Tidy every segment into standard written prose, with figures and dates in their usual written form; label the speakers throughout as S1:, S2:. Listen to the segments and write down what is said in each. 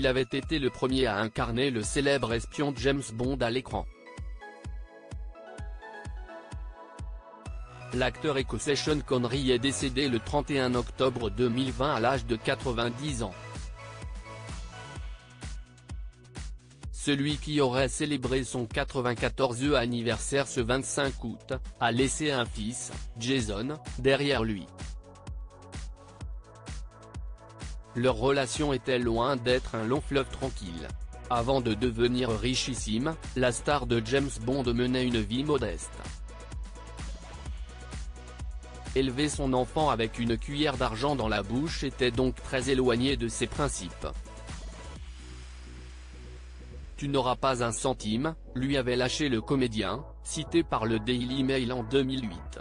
S1: il avait été le premier à incarner le célèbre espion James Bond à l'écran. L'acteur écossais Sean Connery est décédé le 31 octobre 2020 à l'âge de 90 ans. Celui qui aurait célébré son 94e anniversaire ce 25 août, a laissé un fils, Jason, derrière lui. Leur relation était loin d'être un long fleuve tranquille. Avant de devenir richissime, la star de James Bond menait une vie modeste. Élever son enfant avec une cuillère d'argent dans la bouche était donc très éloigné de ses principes. Tu n'auras pas un centime, lui avait lâché le comédien, cité par le Daily Mail en 2008.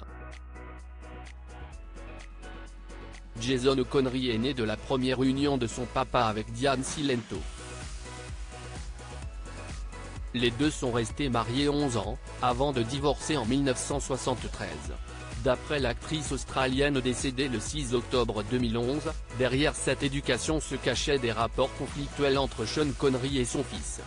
S1: Jason Connery est né de la première union de son papa avec Diane Cilento. Les deux sont restés mariés 11 ans, avant de divorcer en 1973. D'après l'actrice australienne décédée le 6 octobre 2011, derrière cette éducation se cachaient des rapports conflictuels entre Sean Connery et son fils.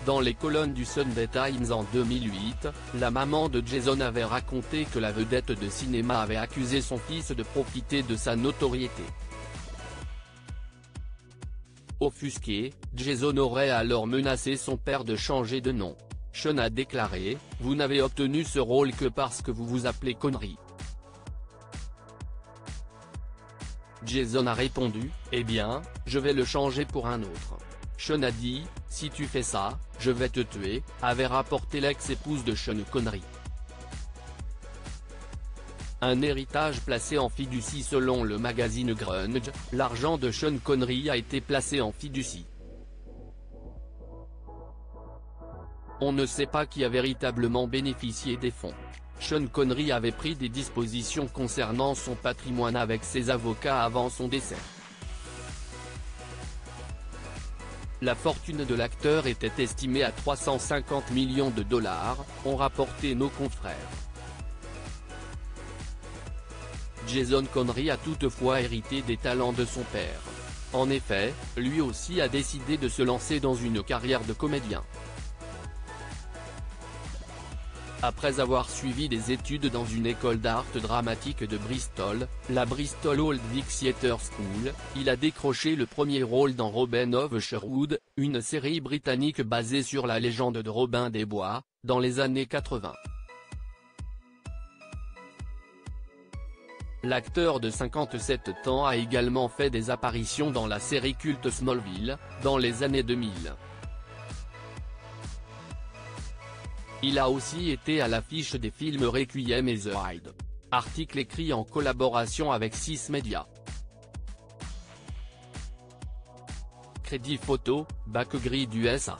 S1: Dans les colonnes du Sunday Times en 2008, la maman de Jason avait raconté que la vedette de cinéma avait accusé son fils de profiter de sa notoriété. Offusqué, Jason aurait alors menacé son père de changer de nom. Sean a déclaré « Vous n'avez obtenu ce rôle que parce que vous vous appelez Connery ». Jason a répondu « Eh bien, je vais le changer pour un autre ». Sean a dit « Si tu fais ça, je vais te tuer », avait rapporté l'ex-épouse de Sean Connery. Un héritage placé en fiducie. Selon le magazine Grunge, l'argent de Sean Connery a été placé en fiducie. On ne sait pas qui a véritablement bénéficié des fonds. Sean Connery avait pris des dispositions concernant son patrimoine avec ses avocats avant son décès. La fortune de l'acteur était estimée à 350 millions de dollars, ont rapporté nos confrères. Jason Connery a toutefois hérité des talents de son père. En effet, lui aussi a décidé de se lancer dans une carrière de comédien. Après avoir suivi des études dans une école d'art dramatique de Bristol, la Bristol Old Vic Theatre School, il a décroché le premier rôle dans Robin of Sherwood, une série britannique basée sur la légende de Robin des Bois, dans les années 80. L'acteur de 57 ans a également fait des apparitions dans la série culte Smallville, dans les années 2000. Il a aussi été à l'affiche des films Requiem et The Ride. Article écrit en collaboration avec 6 Médias. Crédit photo, Backgrid USA.